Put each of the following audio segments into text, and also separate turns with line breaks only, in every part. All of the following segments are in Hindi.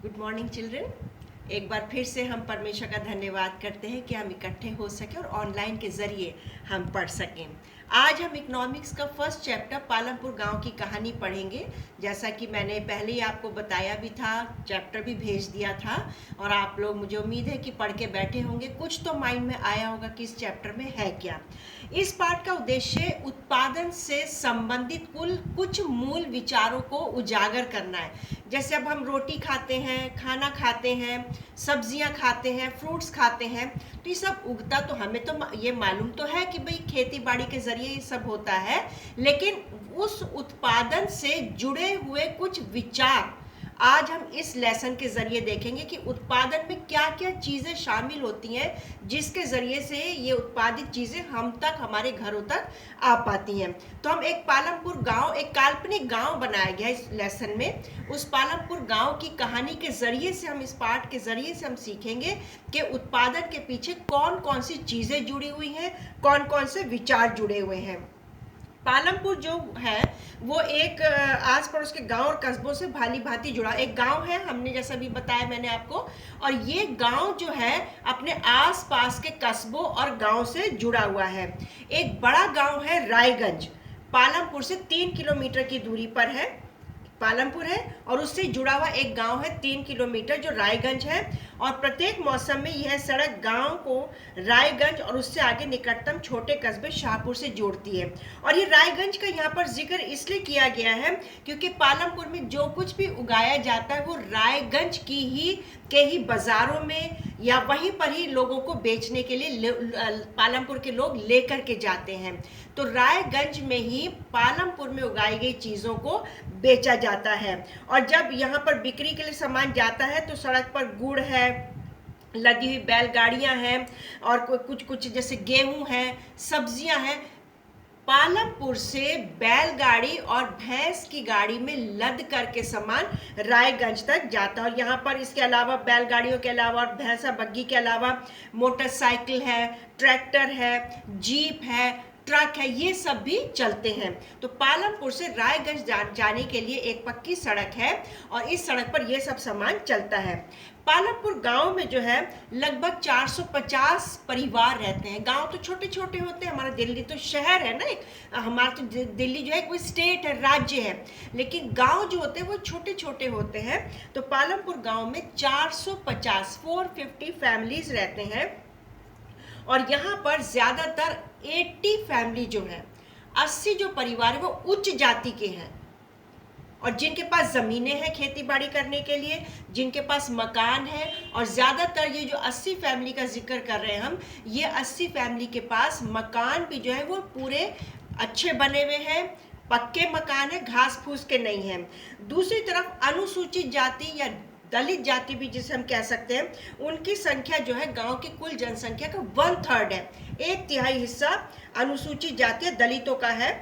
Good morning children. एक बार फिर से हम परमेश्वर का धन्यवाद करते हैं कि हम इकट्ठे हो सके और ऑनलाइन के ज़रिए हम पढ़ सकें। आज हम इकोनॉमिक्स का फर्स्ट चैप्टर पालमपुर गांव की कहानी पढ़ेंगे। जैसा कि मैंने पहले ही आपको बताया भी था, चैप्टर भी भेज दिया था और आप लोग, मुझे उम्मीद है कि पढ़ के बैठे होंगे। कुछ तो माइंड में आया होगा कि इस चैप्टर में है क्या। इस पाठ का उद्देश्य उत्पादन से संबंधित कुछ मूल विचारों को उजागर करना है। जैसे अब हम रोटी खाते हैं, खाना खाते हैं, सब्जियां खाते हैं, फ्रूट्स खाते हैं, तो ये सब उगता तो हमें तो ये मालूम तो है कि भाई खेती बाड़ी के जरिए ये सब होता है, लेकिन उस उत्पादन से जुड़े हुए कुछ विचार आज हम इस लेसन के जरिए देखेंगे कि उत्पादन में क्या क्या चीज़ें शामिल होती हैं जिसके ज़रिए से ये उत्पादित चीज़ें हम तक, हमारे घरों तक आ पाती हैं। तो हम एक पालमपुर गांव, एक काल्पनिक गांव बनाया गया इस लेसन में। उस पालमपुर गांव की कहानी के ज़रिए से, हम इस पाठ के ज़रिए से हम सीखेंगे कि उत्पादन के पीछे कौन कौन सी चीज़ें जुड़ी हुई हैं, कौन कौन से विचार जुड़े हुए हैं। पालमपुर जो है वो एक आस पड़ोस के गांव और कस्बों से भाली भांति जुड़ा एक गांव है, हमने जैसा भी बताया मैंने आपको। और ये गांव जो है अपने आस पास के कस्बों और गांव से जुड़ा हुआ है। एक बड़ा गांव है रायगंज, पालमपुर से 3 किलोमीटर की दूरी पर है पालमपुर है, और उससे जुड़ा हुआ एक गांव है 3 किलोमीटर जो रायगंज है। और प्रत्येक मौसम में यह सड़क गांव को रायगंज और उससे आगे निकटतम छोटे कस्बे शाहपुर से जोड़ती है। और ये रायगंज का यहाँ पर जिक्र इसलिए किया गया है क्योंकि पालमपुर में जो कुछ भी उगाया जाता है वो रायगंज के ही बाजारों में या वहीं पर ही लोगों को बेचने के लिए पालमपुर के लोग लेकर के जाते हैं। तो रायगंज में ही पालमपुर में उगाई गई चीज़ों को बेचा जाता है। और जब यहाँ पर बिक्री के लिए सामान जाता है तो सड़क पर गुड़ है, लदी हुई बैलगाड़ियाँ हैं, और कुछ कुछ जैसे गेहूं है, सब्जियां हैं, पालमपुर से बैलगाड़ी और भैंस की गाड़ी में लद करके सामान रायगंज तक जाता है। और यहाँ पर इसके अलावा, बैलगाड़ियों के अलावा और भैंसा बग्गी के अलावा, मोटरसाइकिल है, ट्रैक्टर है, जीप है, ट्रक है, ये सब भी चलते हैं। तो पालमपुर से रायगंज जाने के लिए एक पक्की सड़क है और इस सड़क पर ये सब सामान चलता है। पालमपुर गांव में जो है लगभग 450 परिवार रहते हैं। गांव तो छोटे छोटे होते हैं, हमारा दिल्ली तो शहर है ना, एक हमारा तो दिल्ली जो है कोई स्टेट है, राज्य है, लेकिन गांव जो होते हैं वो छोटे छोटे होते हैं। तो पालमपुर गांव में 450 फैमिलीज रहते हैं। और यहाँ पर ज़्यादातर 80 फैमिली जो है, 80 जो परिवार है वो उच्च जाति के हैं, और जिनके पास ज़मीनें हैं खेती बाड़ी करने के लिए, जिनके पास मकान है। और ज़्यादातर ये जो 80 फैमिली का जिक्र कर रहे हैं हम, ये 80 फैमिली के पास मकान भी जो है वो पूरे अच्छे बने हुए हैं, पक्के मकान है, घास फूस के नहीं हैं। दूसरी तरफ अनुसूचित जाति या दलित जाति भी जिसे हम कह सकते हैं, उनकी संख्या जो है गांव की कुल जनसंख्या का 1/3 है। 1/3 हिस्सा अनुसूचित जाति दलितों का है।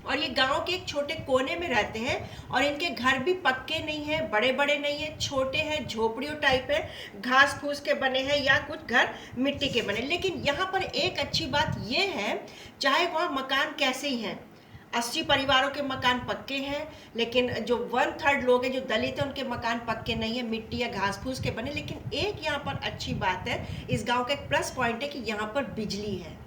और ये गांव के एक छोटे कोने में रहते हैं और इनके घर भी पक्के नहीं हैं, बड़े बड़े नहीं हैं, छोटे हैं, झोपड़ियों टाइप है, घास फूस के बने हैं या कुछ घर मिट्टी के बने। लेकिन यहाँ पर एक अच्छी बात ये है, चाहे वहाँ मकान कैसे ही हैं, 80 परिवारों के मकान पक्के हैं, लेकिन जो 1/3 लोग हैं जो दलित हैं उनके मकान पक्के नहीं है, मिट्टी या घास फूस के बने। लेकिन एक यहाँ पर अच्छी बात है, इस गांव का एक प्लस पॉइंट है कि यहाँ पर बिजली है,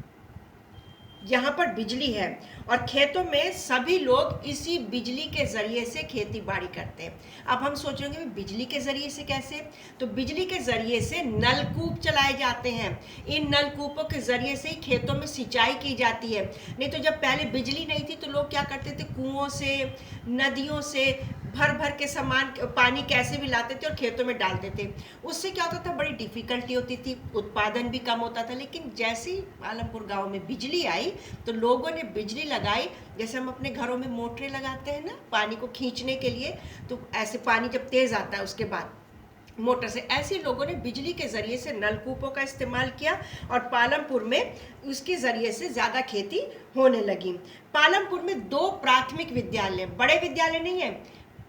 यहाँ पर बिजली है, और खेतों में सभी लोग इसी बिजली के ज़रिए से खेती बाड़ी करते हैं। अब हम सोचेंगे बिजली के ज़रिए से कैसे, तो बिजली के ज़रिए से नलकूप चलाए जाते हैं। इन नलकूपों के ज़रिए से ही खेतों में सिंचाई की जाती है। नहीं तो जब पहले बिजली नहीं थी तो लोग क्या करते थे, कुओं से, नदियों से भर भर के सामान, पानी कैसे भी लाते थे और खेतों में डालते थे। उससे क्या होता था, बड़ी डिफ़िकल्टी होती थी, उत्पादन भी कम होता था। लेकिन जैसे ही पालमपुर गाँव में बिजली आई तो लोगों ने बिजली लगाई। जैसे हम अपने घरों में मोटरें लगाते हैं ना पानी को खींचने के लिए, तो ऐसे पानी जब तेज आता है उसके बाद मोटर से, ऐसे लोगों ने बिजली के ज़रिए से नलकूपों का इस्तेमाल किया और पालमपुर में उसके ज़रिए से ज़्यादा खेती होने लगी। पालमपुर में 2 प्राथमिक विद्यालय, बड़े विद्यालय नहीं है,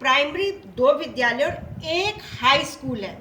प्राइमरी 2 विद्यालय और एक हाई स्कूल है।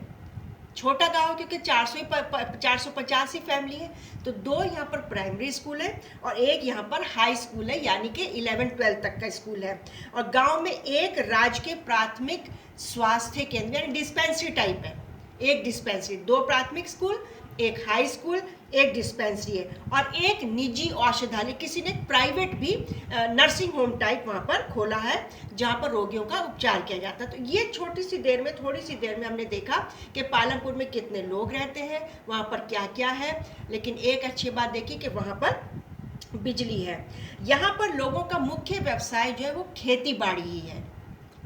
छोटा गांव है क्योंकि 450 ही फैमिली है, तो 2 यहाँ पर प्राइमरी स्कूल है और एक यहाँ पर हाई स्कूल है, यानी कि 11-12 तक का स्कूल है। और गांव में एक राजकीय प्राथमिक स्वास्थ्य केंद्र यानी डिस्पेंसरी टाइप है, एक डिस्पेंसरी, 2 प्राथमिक स्कूल, एक हाई स्कूल, एक डिस्पेंसरी है और एक निजी औषधालय, किसी ने प्राइवेट भी नर्सिंग होम टाइप वहाँ पर खोला है जहाँ पर रोगियों का उपचार किया जाता है। तो ये थोड़ी सी देर में हमने देखा कि पालमपुर में कितने लोग रहते हैं, वहाँ पर क्या क्या है। लेकिन एक अच्छी बात देखी कि वहाँ पर बिजली है। यहाँ पर लोगों का मुख्य व्यवसाय जो है वो खेती बाड़ी ही है।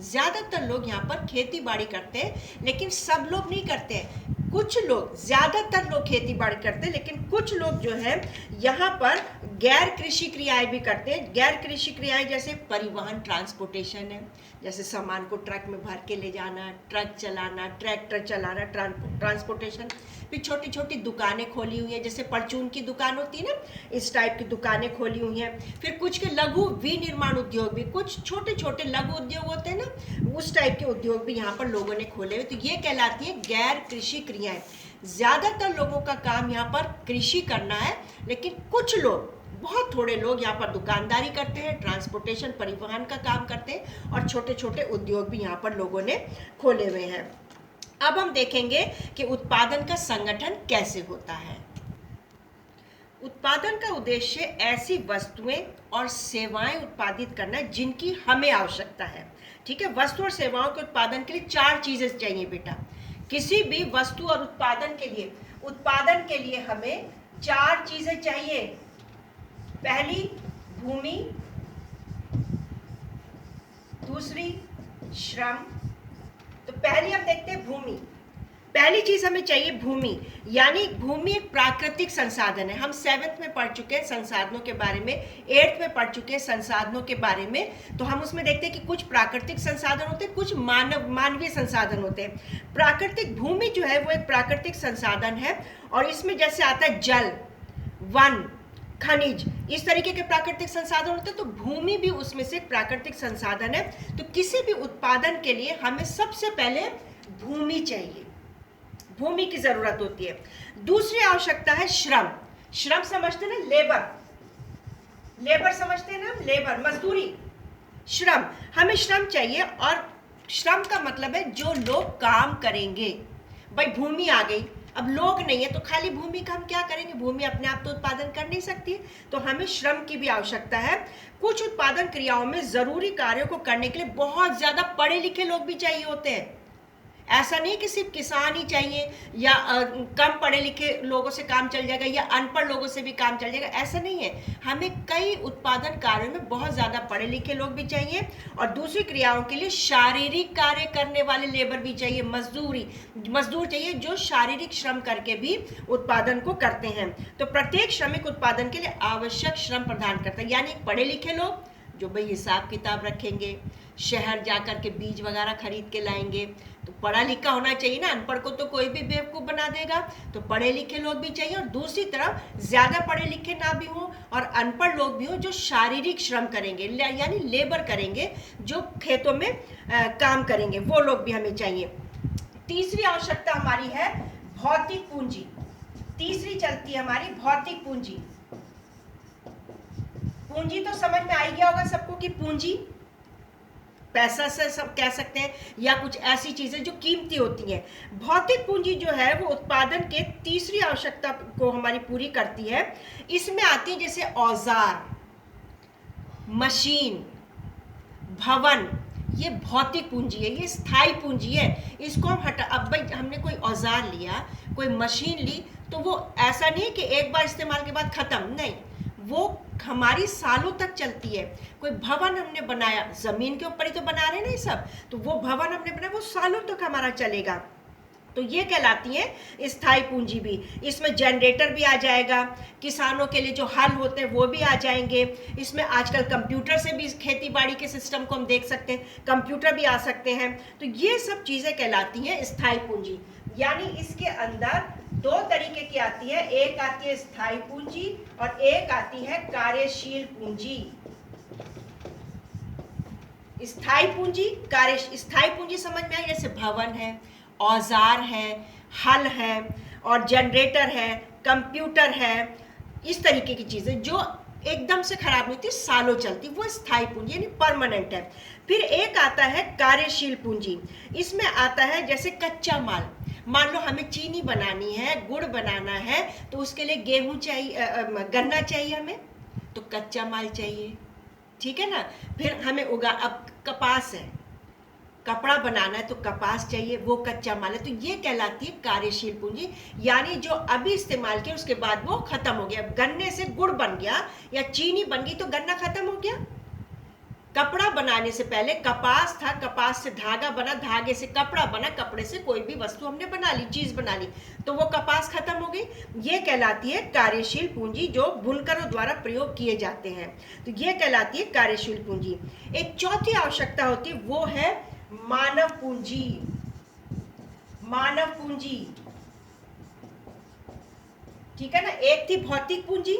ज़्यादातर लोग यहाँ पर खेती बाड़ी करते हैं, लेकिन सब लोग नहीं करते हैं। कुछ लोग, ज़्यादातर लोग खेती बाड़ी करते हैं, लेकिन कुछ लोग जो है यहाँ पर गैर कृषि क्रियाएं भी करते हैं। गैर कृषि क्रियाएं जैसे परिवहन, ट्रांसपोर्टेशन है, जैसे सामान को ट्रक में भर के ले जाना, ट्रक चलाना, ट्रैक्टर चलाना, ट्रांसपोर्टेशन। फिर छोटी छोटी दुकानें खोली हुई हैं, जैसे परचून की दुकान होती है ना, इस टाइप की दुकानें खोली हुई हैं। फिर कुछ के लघु विनिर्माण उद्योग भी, कुछ छोटे छोटे लघु उद्योग होते हैं ना, उस टाइप के उद्योग भी यहाँ पर लोगों ने खोले हुए। तो ये कहलाती है गैर कृषि क्रियाएं। ज़्यादातर लोगों का काम यहाँ पर कृषि करना है, लेकिन कुछ लोग, बहुत थोड़े लोग यहाँ पर दुकानदारी करते हैं, ट्रांसपोर्टेशन, परिवहन का काम करते हैं और छोटे छोटे उद्योग भी यहाँ पर लोगों ने खोले हुए हैं। अब हम देखेंगे कि उत्पादन का संगठन कैसे होता है। उत्पादन का उद्देश्य ऐसी वस्तुएं और सेवाएं उत्पादित करना है जिनकी हमें आवश्यकता है। ठीक है, वस्तु और सेवाओं के उत्पादन के लिए 4 चीजें चाहिए बेटा। किसी भी वस्तु और उत्पादन के लिए हमें 4 चीजें चाहिए। पहली भूमि, दूसरी श्रम। तो पहली हम देखते हैं भूमि। पहली चीज हमें चाहिए भूमि, यानी भूमि एक प्राकृतिक संसाधन है। हम 7th में पढ़ चुके हैं संसाधनों के बारे में, 8th में पढ़ चुके हैं संसाधनों के बारे में। तो हम उसमें देखते हैं कि कुछ प्राकृतिक संसाधन होते हैं, कुछ मानवीय संसाधन होते हैं। प्राकृतिक भूमि जो है वो एक प्राकृतिक संसाधन है और इसमें जैसे आता है जल, वन, खनिज, इस तरीके के प्राकृतिक संसाधन होते हैं। तो भूमि भी उसमें से एक प्राकृतिक संसाधन है। तो किसी भी उत्पादन के लिए हमें सबसे पहले भूमि चाहिए, भूमि की जरूरत होती है। दूसरी आवश्यकता है श्रम। श्रम समझते हैं ना, लेबर समझते हैं ना, लेबर, मजदूरी। श्रम, हमें श्रम चाहिए और श्रम का मतलब है जो लोग काम करेंगे। भाई भूमि आ गई, अब लोग नहीं है तो खाली भूमि का हम क्या करेंगे? भूमि अपने आप तो उत्पादन कर नहीं सकती, तो हमें श्रम की भी आवश्यकता है। कुछ उत्पादन क्रियाओं में जरूरी कार्यों को करने के लिए बहुत ज्यादा पढ़े लिखे लोग भी चाहिए होते हैं। ऐसा नहीं कि सिर्फ किसान ही चाहिए या कम पढ़े लिखे लोगों से काम चल जाएगा या अनपढ़ लोगों से भी काम चल जाएगा, ऐसा नहीं है। हमें कई उत्पादन कार्यों में बहुत ज़्यादा पढ़े लिखे लोग भी चाहिए और दूसरी क्रियाओं के लिए शारीरिक कार्य करने वाले लेबर भी चाहिए, मजदूर चाहिए जो शारीरिक श्रम करके भी उत्पादन को करते हैं। तो प्रत्येक श्रमिक उत्पादन के लिए आवश्यक श्रम प्रदान करता है, यानी पढ़े लिखे लोग जो भाई हिसाब किताब रखेंगे, शहर जाकर के बीज वगैरह खरीद के लाएंगे, तो पढ़ा लिखा होना चाहिए ना, अनपढ़ को तो कोई भी बेवकूफ़ बना देगा। तो पढ़े लिखे लोग भी चाहिए और दूसरी तरफ ज़्यादा पढ़े लिखे ना भी हो और अनपढ़ लोग भी हो जो शारीरिक श्रम करेंगे, यानी लेबर करेंगे, जो खेतों में काम करेंगे, वो लोग भी हमें चाहिए। तीसरी आवश्यकता हमारी है भौतिक पूंजी। तीसरी चलती है हमारी भौतिक पूंजी। पूंजी तो समझ में आ ही गया होगा सबको कि पूंजी पैसा से सब कह सकते हैं या कुछ ऐसी चीजें जो कीमती होती हैं। भौतिक पूंजी जो है वो उत्पादन के तीसरी आवश्यकता को हमारी पूरी करती है। इसमें आती है जैसे औजार, मशीन, भवन, ये भौतिक पूंजी है, ये स्थायी पूंजी है। इसको हम अब भाई हमने कोई औजार लिया, कोई मशीन ली, तो वो ऐसा नहीं है कि एक बार इस्तेमाल के बाद खत्म, नहीं, वो हमारी सालों तक चलती है। कोई भवन हमने बनाया, जमीन के ऊपर ही तो बना रहे हैं ना ये सब, तो वो भवन हमने बनाया वो सालों तक हमारा चलेगा, तो ये कहलाती है स्थायी पूंजी भी। इसमें जनरेटर भी आ जाएगा, किसानों के लिए जो हल होते हैं वो भी आ जाएंगे। इसमें आजकल कंप्यूटर से भी खेती बाड़ी के सिस्टम को हम देख सकते हैं, कंप्यूटर भी आ सकते हैं। तो ये सब चीज़ें कहलाती हैं स्थायी पूंजी। यानी इसके अंदर 2 तरीके की आती है, एक आती है स्थायी पूंजी और एक आती है कार्यशील पूंजी। स्थायी पूंजी, स्थायी पूंजी समझ में आई, जैसे भवन है, औजार है, हल है और जनरेटर है, कंप्यूटर है, इस तरीके की चीज़ें जो एकदम से खराब नहीं होती, सालों चलती, वो स्थायी पूंजी यानी परमानेंट है। फिर एक आता है कार्यशील पूंजी। इसमें आता है जैसे कच्चा माल, मान लो हमें चीनी बनानी है, गुड़ बनाना है, तो उसके लिए गेहूं चाहिए, गन्ना चाहिए हमें, तो कच्चा माल चाहिए, ठीक है ना। फिर हमें अब कपास है, कपड़ा बनाना है तो कपास चाहिए, वो कच्चा माल है, तो ये कहलाती है कार्यशील पूंजी। यानी जो अभी इस्तेमाल किया उसके बाद वो खत्म हो गया। गन्ने से गुड़ बन गया या चीनी बन गई तो गन्ना खत्म हो गया। कपड़ा बनाने से पहले कपास था, कपास से धागा बना, धागे से कपड़ा बना, कपड़े से कोई भी वस्तु हमने बना ली, चीज बना ली, तो वो कपास खत्म हो गई। ये कहलाती है कार्यशील पूंजी जो बुनकरों द्वारा प्रयोग किए जाते हैं, तो ये कहलाती है कार्यशील पूंजी। एक चौथी आवश्यकता होती है, वो है मानव पूंजी। मानव पूंजी, ठीक है ना। एक थी भौतिक पूंजी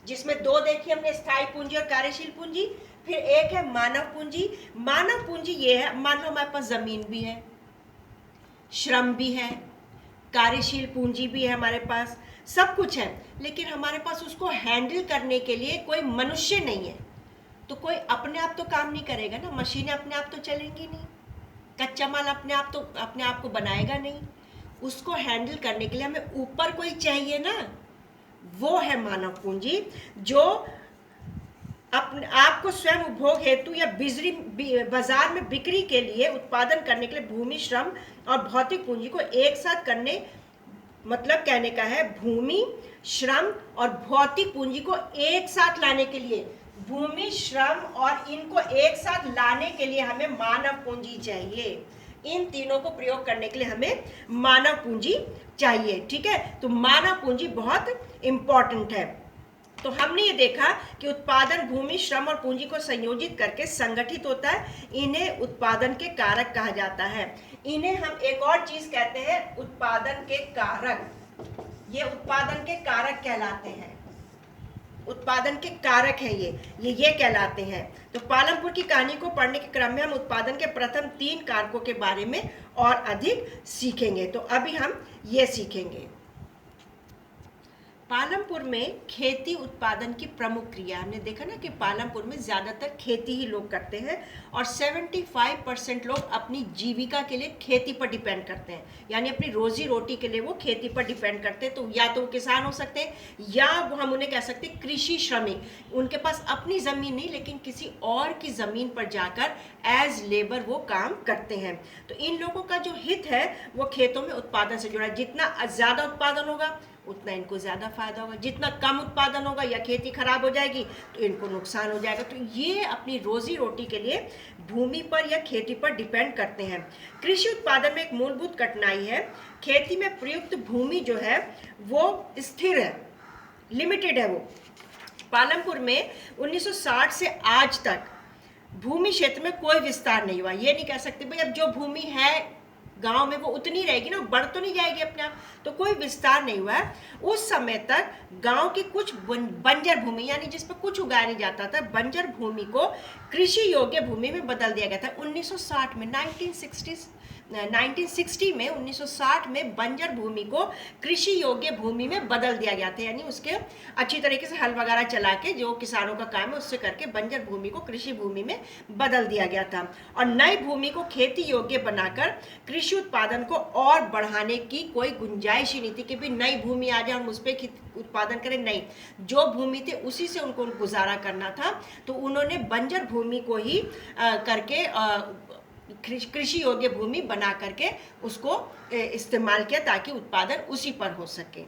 जिसमें दो देखी हमने, स्थायी पूंजी और कार्यशील पूंजी। फिर एक है मानव पूंजी। मानव पूंजी ये है, मान लो हमारे पास जमीन भी है, श्रम भी है, कार्यशील पूंजी भी है, हमारे पास सब कुछ है, लेकिन हमारे पास उसको हैंडल करने के लिए कोई मनुष्य नहीं है, तो कोई अपने आप तो काम नहीं करेगा ना, मशीनें अपने आप तो चलेंगी नहीं, कच्चा माल अपने आप को बनाएगा नहीं, उसको हैंडल करने के लिए हमें ऊपर कोई चाहिए ना, वो है मानव पूंजी, जो अपने आपको स्वयं उपभोग हेतु या बाजार में बिक्री के लिए उत्पादन करने के लिए भूमि, श्रम और भौतिक पूंजी को एक साथ करने, मतलब कहने का है भूमि, श्रम और भौतिक पूंजी को एक साथ लाने के लिए, भूमि, श्रम और इनको एक साथ लाने के लिए हमें मानव पूंजी चाहिए। इन तीनों को प्रयोग करने के लिए हमें मानव पूंजी चाहिए, ठीक है। तो मानव पूंजी बहुत इंपॉर्टेंट है। तो हमने ये देखा कि उत्पादन भूमि, श्रम और पूंजी को संयोजित करके संगठित होता है, इन्हें उत्पादन के कारक कहा जाता है। इन्हें हम एक और चीज कहते हैं, उत्पादन के कारक। ये उत्पादन के कारक कहलाते हैं, उत्पादन के कारक है ये कहलाते हैं। तो पालमपुर की कहानी को पढ़ने के क्रम में हम उत्पादन के प्रथम 3 कारकों के बारे में और अधिक सीखेंगे। तो अभी हम ये सीखेंगे। पालमपुर में खेती उत्पादन की प्रमुख क्रिया, हमने देखा ना कि पालमपुर में ज़्यादातर खेती ही लोग करते हैं और 75% लोग अपनी जीविका के लिए खेती पर डिपेंड करते हैं, यानी अपनी रोजी रोटी के लिए वो खेती पर डिपेंड करते हैं। तो या तो वो किसान हो सकते हैं या वो हम उन्हें कह सकते हैं कृषि श्रमिक। उनके पास अपनी ज़मीन नहीं, लेकिन किसी और की ज़मीन पर जाकर एज लेबर वो काम करते हैं। तो इन लोगों का जो हित है वो खेतों में उत्पादन से जुड़ा है। जितना ज़्यादा उत्पादन होगा उतना इनको ज़्यादा फायदा होगा, जितना कम उत्पादन होगा या खेती खराब हो जाएगी तो इनको नुकसान हो जाएगा। तो ये अपनी रोजी रोटी के लिए भूमि पर या खेती पर डिपेंड करते हैं। कृषि उत्पादन में एक मूलभूत कठिनाई है, खेती में प्रयुक्त भूमि जो है वो स्थिर है, लिमिटेड है। वो पालमपुर में 1960 से आज तक भूमि क्षेत्र में कोई विस्तार नहीं हुआ। ये नहीं कह सकते भाई अब जो भूमि है गांव में वो उतनी रहेगी ना, बढ़ तो नहीं जाएगी अपने आप, तो कोई विस्तार नहीं हुआ है। उस समय तक गांव की कुछ बंजर भूमि, यानी जिस पर कुछ उगाया नहीं जाता था, बंजर भूमि को कृषि योग्य भूमि में बदल दिया गया था 1960 में। 1960 में 1960 में बंजर भूमि को कृषि योग्य भूमि में बदल दिया गया था, यानी उसके अच्छी तरीके से हल वगैरह चला के जो किसानों का काम है उससे करके बंजर भूमि को कृषि भूमि में बदल दिया गया था और नई भूमि को खेती योग्य बनाकर कृषि उत्पादन को और बढ़ाने की कोई गुंजाइश ही नहीं थी कि भी नई भूमि आ जाए हम उस पर उत्पादन करें। नहीं, जो भूमि थे उसी से उनको गुजारा करना था, तो उन्होंने बंजर भूमि को ही करके कृषि योग्य भूमि बना करके उसको इस्तेमाल किया ताकि उत्पादन उसी पर हो सके।